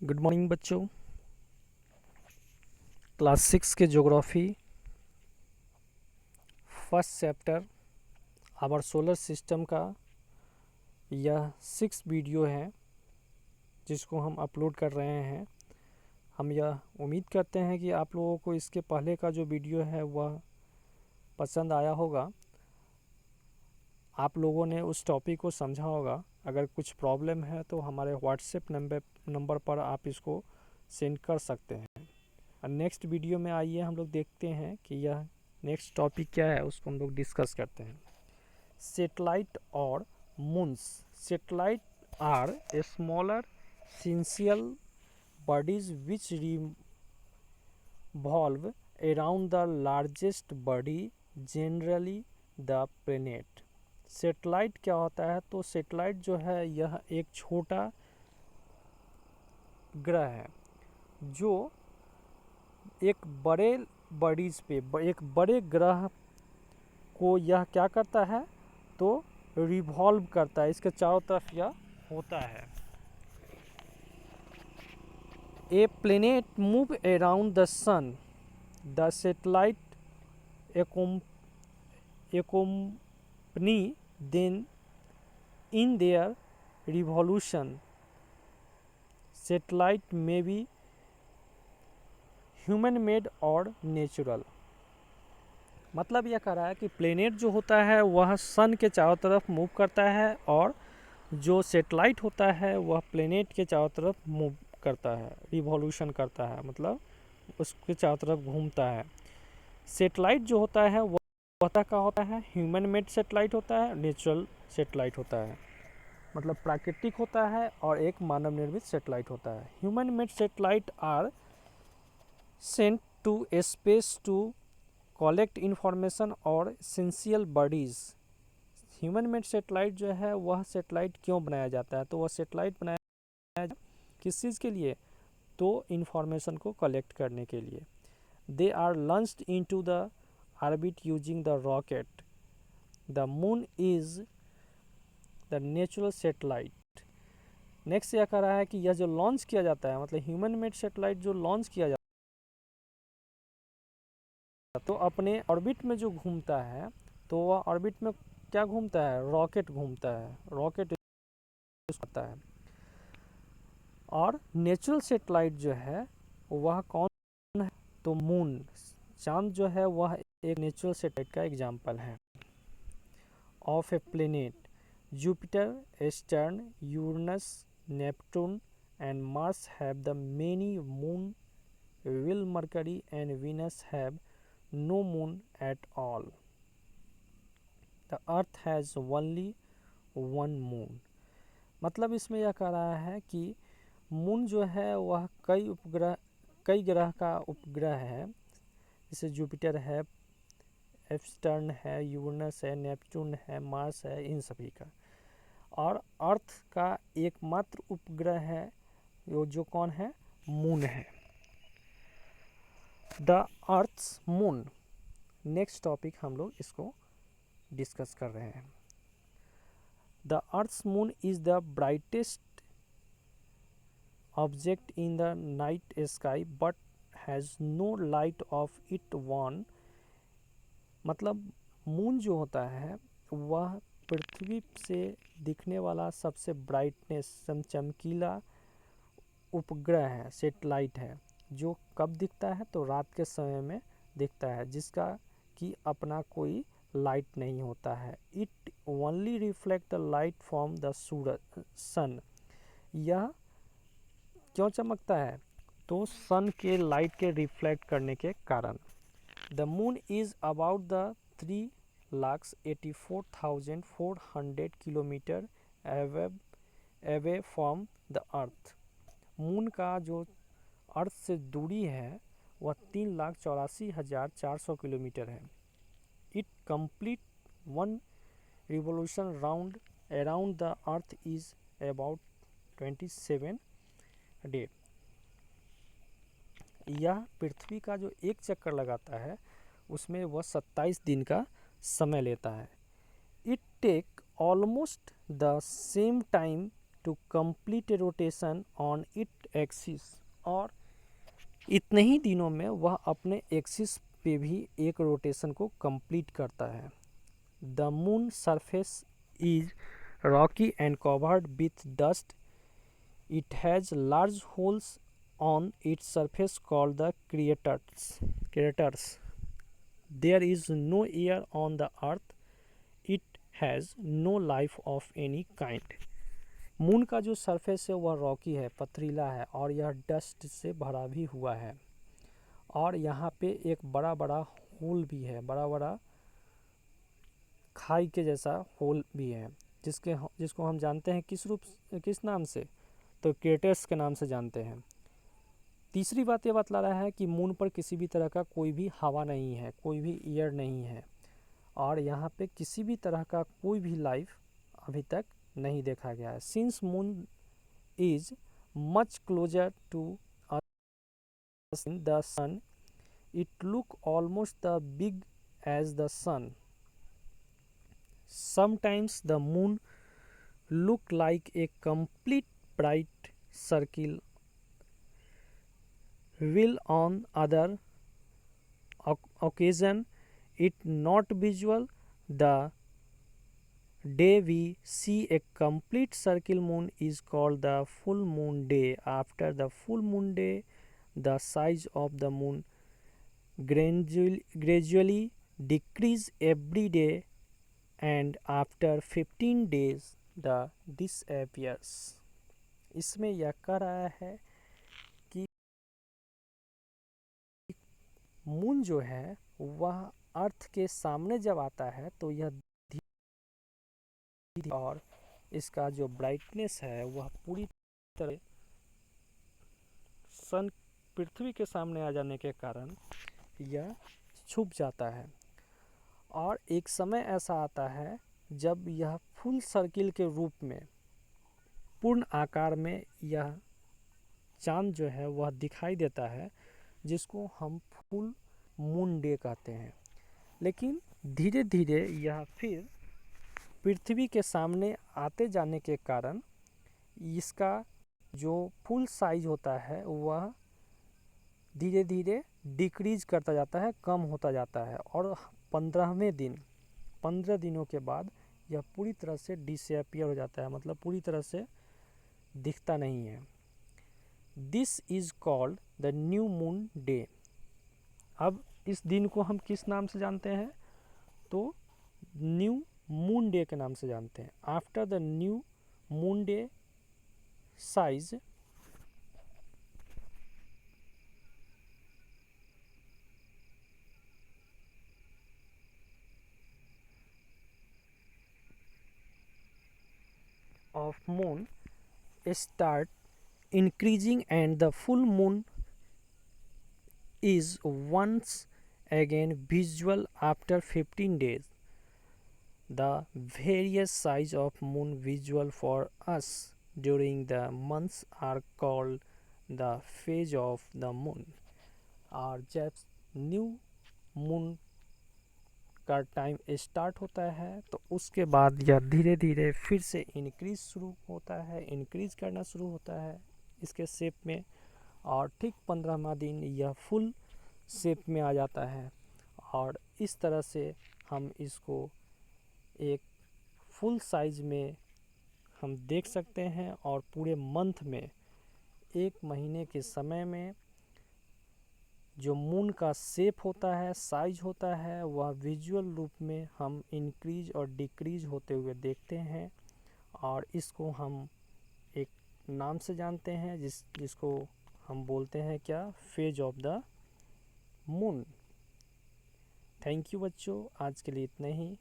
Good morning बच्चों। Class 6 के geography first chapter our solar system का यह 6 वीडियो है जिसको हम अपलोड कर रहे हैं। हम यह उम्मीद करते हैं कि आप लोगों को इसके पहले का जो वीडियो है वह पसंद आया होगा, आप लोगों ने उस टॉपिक को समझा होगा। अगर कुछ प्रॉब्लम है तो हमारे व्हाट्सएप नंबर पर आप इसको सेंड कर सकते हैं। और नेक्स्ट वीडियो में आइए हम लोग देखते हैं कि यह नेक्स्ट टॉपिक क्या है, उसको हम लोग डिस्कस करते हैं। सेटेलाइट और moons. Satellite are smaller celestial bodies which revolve around the largest body, generally the planet। Satellite क्या होता है? तो सेटेलाइट जो है यह एक छोटा ग्रह है जो एक बड़े बॉडीज पे एक बड़े ग्रह को यह क्या करता है, तो रिवॉल्व करता है, इसके चारों तरफ यह होता है। A planet move around the sun, the satellite accompany then in their revolution। Satellite में भी ह्यूमन मेड और नेचुरल। मतलब यह कह रहा है कि प्लेनेट जो होता है वह सन के चारों तरफ मूव करता है और जो सेटेलाइट होता है वह प्लेनेट के चारों तरफ मूव करता है, रिवॉल्यूशन करता है, मतलब उसके चारों तरफ घूमता है। सेटेलाइट जो होता है वह तरह का होता है, ह्यूमन मेड सेटेलाइट होता है, नेचुरल सेटेलाइट होता है, मतलब प्राकृतिक होता है, और एक मानव निर्मित सेटेलाइट होता है। Human made satellite are sent to space to collect information और essential bodies. Human made satellite जो है वह सेटेलाइट क्यों बनाया जाता है? तो वह सेटेलाइट बनाया जाता है किस चीज़ के लिए? तो इंफॉर्मेशन को कलेक्ट करने के लिए। They are launched into the orbit using the rocket. The moon is the natural satellite. Next यह कह रहा है कि यह जो लॉन्च किया जाता है, मतलब ह्यूमन मेड सेटेलाइट जो लॉन्च किया जाता है, तो अपने ऑर्बिट में जो घूमता है, तो वह ऑर्बिट में क्या घूमता है? रॉकेट घूमता है, रॉकेट होता है। और नेचुरल सेटेलाइट जो है वह कौन है? तो मून, चांद जो है वह एक नेचुरल सेटेलाइट का एग्जाम्पल है। Of a planet, Jupiter, Saturn, Uranus, Neptune and Mars have the many moon, while Mercury and Venus have no moon at all। The Earth has only one moon। मतलब इसमें यह कह रहा है कि moon जो है वह कई ग्रह का उपग्रह है, जैसे जुपिटर है, सैटर्न है, यूरेनस है, नेपच्यून है, मार्स है, इन सभी का। और अर्थ का एकमात्र उपग्रह है जो कौन है? मून है। The earth's moon. Next topic हम लोग इसको डिस्कस कर रहे हैं। The earth's moon is the brightest object in the night sky but has no light of it one. मतलब मून जो होता है वह पृथ्वी से दिखने वाला सबसे ब्राइटनेस, चमकीला उपग्रह है, सेटेलाइट है, जो कब दिखता है? तो रात के समय में दिखता है, जिसका कि अपना कोई लाइट नहीं होता है। It only reflect the light from the sun. यह क्यों चमकता है? तो सन के लाइट के रिफ्लेक्ट करने के कारण। The moon is about the 3,84,400 kilometre away from the earth. Moon का जो अर्थ से दूरी है वह 3,84,400 किलोमीटर है। It complete one revolution around the earth is about 27 day. यह पृथ्वी का जो एक चक्कर लगाता है उसमें वह 27 दिन का समय लेता है। It take almost the same time to complete a rotation on its axis, और इतने ही दिनों में वह अपने एक्सिस पे भी एक रोटेशन को कंप्लीट करता है। The moon surface is Rocky and covered with dust. It has large holes on its surface called the craters. There is no air on the earth. It has no life of any kind. Moon का जो surface है वह Rocky है, पथरीला है, और यह dust से भरा भी हुआ है, और यहाँ पे एक बड़ा बड़ा होल भी है, बड़ा बड़ा खाई के जैसा होल भी है, जिसको हम जानते हैं किस नाम से, तो क्रेटर्स के नाम से जानते हैं। तीसरी बात ये बतला रहा है कि मून पर किसी भी तरह का कोई भी हवा नहीं है, कोई भी एयर नहीं है, और यहाँ पे किसी भी तरह का कोई भी लाइफ अभी तक नहीं देखा गया है। Since moon is much closer to us the sun, it look almost the big as the sun. Sometimes the moon look like a complete bright circle, will on other occasion it not visual. The day we see a complete circle moon is called the full moon day. After the full moon day, the size of the moon gradually decrease every day, and after 15 days the disappears. इसमें यह कह रहा है कि moon जो है वह अर्थ के सामने जब आता है तो यह धीरे, और इसका जो ब्राइटनेस है वह पूरी तरह सन पृथ्वी के सामने आ जाने के कारण यह छुप जाता है, और एक समय ऐसा आता है जब यह फुल सर्किल के रूप में पूर्ण आकार में यह चांद जो है वह दिखाई देता है, जिसको हम फुल मून डे कहते हैं। लेकिन धीरे धीरे यह फिर पृथ्वी के सामने आते जाने के कारण इसका जो फुल साइज होता है वह धीरे धीरे डिक्रीज करता जाता है, कम होता जाता है, और 15 दिनों के बाद यह पूरी तरह से डिसअपियर हो जाता है, मतलब पूरी तरह से दिखता नहीं है। This is called the new moon day. अब इस दिन को हम किस नाम से जानते हैं, तो न्यू मून डे के नाम से जानते हैं। After the new moon day size of moon start increasing, and the full moon is once again visual after 15 days. The various size of moon visual for us during the months are called the phase of the moon. और जब new moon का time start होता है तो उसके बाद यह धीरे धीरे फिर से इंक्रीज करना शुरू होता है इसके शेप में, और ठीक 15वां दिन यह फुल शेप में आ जाता है, और इस तरह से हम इसको एक फुल साइज में हम देख सकते हैं। और पूरे मंथ में, एक महीने के समय में जो मून का शेप होता है, साइज होता है, वह विजुअल रूप में हम इंक्रीज और डिक्रीज होते हुए देखते हैं, और इसको हम एक नाम से जानते हैं जिसको हम बोलते हैं क्या, phase of the moon. Thank you बच्चों, आज के लिए इतना ही।